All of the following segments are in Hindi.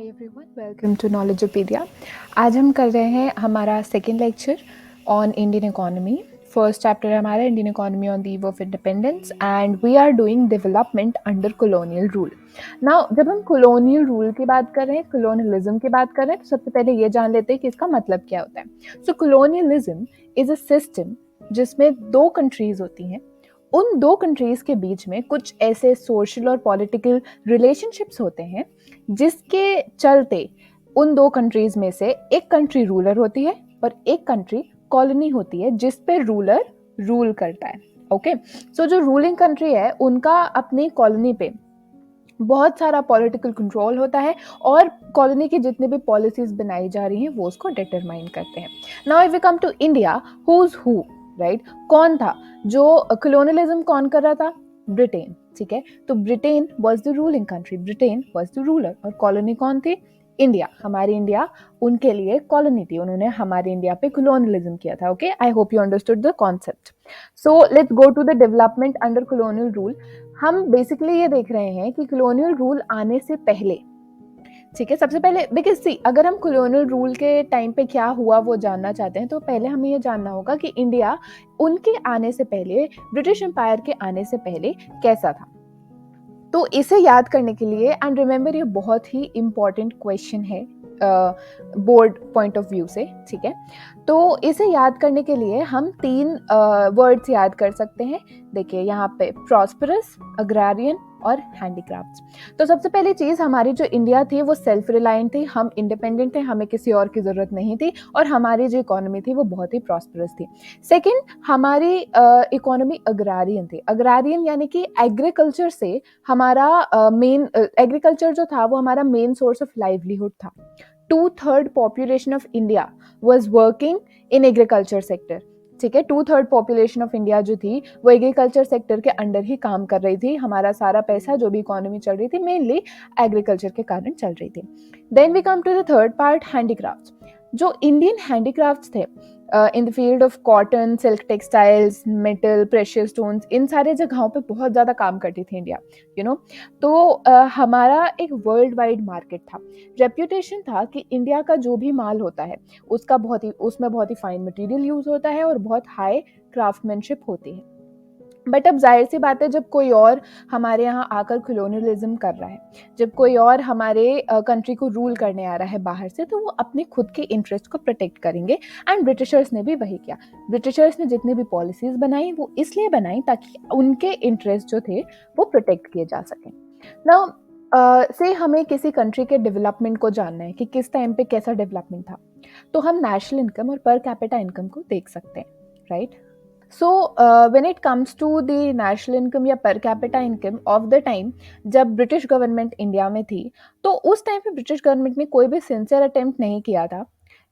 Hi everyone, welcome to Knowledgeopedia. आज हम कर रहे हैं हमारा second lecture on Indian economy. First chapter है हमारा Indian economy on the eve of independence and we are doing development under colonial rule. Now जब हम कॉलोनियल रूल की बात कर रहे हैं, कॉलोनियलिज्म की बात कर रहे हैं, तो सबसे पहले ये जान लेते हैं कि इसका मतलब क्या होता है। सो कॉलोनियलिज्म इज अ सिस्टम जिसमें दो कंट्रीज होती हैं। उन दो कंट्रीज के बीच में कुछ ऐसे सोशल और पॉलिटिकल रिलेशनशिप्स होते हैं जिसके चलते उन दो कंट्रीज में से एक कंट्री रूलर होती है और एक कंट्री कॉलोनी होती है जिस पे रूलर रूल करता है। ओके, सो जो रूलिंग कंट्री है उनका अपनी कॉलोनी पे बहुत सारा पॉलिटिकल कंट्रोल होता है और कॉलोनी की जितनी भी पॉलिसीज बनाई जा रही हैं वो उसको डिटरमाइन करते हैं। Now if we come to India, who's who, right, कौन था जो कॉलोनियलिज्म कौन कर रहा था? ब्रिटेन। ठीक है, तो Britain was the ruling country, Britain was the ruler और कॉलोनी कौन थी? इंडिया। हमारी इंडिया उनके लिए कॉलोनी थी, उन्होंने हमारे इंडिया पे कॉलोनियलिज्म किया था। Okay, I hope you understood the concept. So let's go to the development under colonial rule. हम बेसिकली ये देख रहे हैं कि कॉलोनियल रूल आने से पहले, ठीक है, सबसे पहले बिकॉज सी अगर हम कॉलोनियल रूल के टाइम पे क्या हुआ वो जानना चाहते हैं तो पहले हमें ये जानना होगा कि इंडिया उनके आने से पहले, ब्रिटिश एम्पायर के आने से पहले कैसा था। तो इसे याद करने के लिए, एंड रिमेंबर ये बहुत ही इंपॉर्टेंट क्वेश्चन है बोर्ड पॉइंट ऑफ व्यू से, ठीक है, तो इसे याद करने के लिए हम तीन वर्ड्स याद कर सकते हैं। देखिए यहाँ पे प्रॉस्परस, अग्रारियन और हैंडीक्राफ्ट्स। तो सबसे पहली चीज, हमारी जो इंडिया थी वो सेल्फ रिलायंट थी, हम इंडिपेंडेंट थे, हमें किसी और की जरूरत नहीं थी और हमारी जो इकोनॉमी थी वो बहुत ही प्रॉस्परस थी। सेकंड, हमारी इकोनॉमी अग्रारियन थी। अग्रारियन यानी कि एग्रीकल्चर से हमारा मेन एग्रीकल्चर जो था वो हमारा मेन सोर्स ऑफ लाइवलीहुड था। 2/3 population of India was working in agriculture sector. ठीक है, 2/3 पॉपुलेशन ऑफ इंडिया जो थी वो एग्रीकल्चर सेक्टर के अंडर ही काम कर रही थी। हमारा सारा पैसा, जो भी इकोनॉमी चल रही थी, मेनली एग्रीकल्चर के कारण चल रही थी। Then we come to the third part, handicrafts. जो इंडियन हैंडीक्राफ्ट्स थे in the field of cotton, silk textiles, metal, precious stones, इन सारे जगहों पे बहुत ज़्यादा काम करती थी इंडिया, यू नो। तो हमारा एक वर्ल्ड वाइड मार्केट था। रेप्यूटेशन था कि इंडिया का जो भी माल होता है उसमें बहुत ही फाइन मटेरियल यूज होता है और बहुत हाई क्राफ्टमैनशिप होती है। बट अब जाहिर सी बात है, जब कोई और हमारे यहाँ आकर कॉलोनियलिज्म कर रहा है, जब कोई और हमारे कंट्री को रूल करने आ रहा है बाहर से, तो वो अपने खुद के इंटरेस्ट को प्रोटेक्ट करेंगे। एंड ब्रिटिशर्स ने भी वही किया। ब्रिटिशर्स ने जितनी भी पॉलिसीज बनाई वो इसलिए बनाई ताकि उनके इंटरेस्ट जो थे वो प्रोटेक्ट किए जा सकें। नाउ से हमें किसी कंट्री के डेवलपमेंट को जानना है कि किस टाइम पे कैसा डेवलपमेंट था, तो हम नेशनल इनकम और पर कैपिटा इनकम को देख सकते हैं, right. So when it comes to the national income या per capita income of the time जब ब्रिटिश गवर्नमेंट इंडिया में थी, तो उस टाइम पे ब्रिटिश गवर्नमेंट ने कोई भी सिंसियर अटेम्प्ट नहीं किया था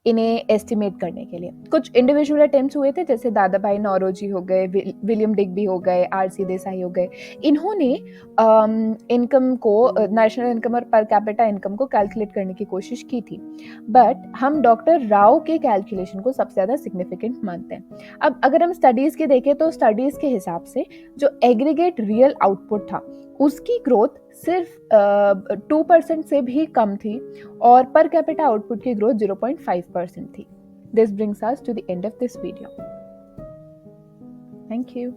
इन्हें एस्टिमेट करने के लिए। कुछ इंडिविजुअल अटेम्प्ट्स हुए थे, जैसे दादा भाई नौरोजी हो गए, विलियम डिग्बी हो गए, आरसी देसाई हो गए। इन्होंने इनकम को, नेशनल इनकम और पर कैपिटा इनकम को कैलकुलेट करने की कोशिश की थी, बट हम डॉक्टर राव के कैलकुलेशन को सबसे ज़्यादा सिग्निफिकेंट मानते हैं। अब अगर हम स्टडीज़ की देखें तो स्टडीज़ के हिसाब से जो एग्रीगेट रियल आउटपुट था उसकी ग्रोथ सिर्फ 2% से भी कम थी और पर कैपिटा आउटपुट की ग्रोथ 0.5% थी। This brings us to the end of this video. Thank you.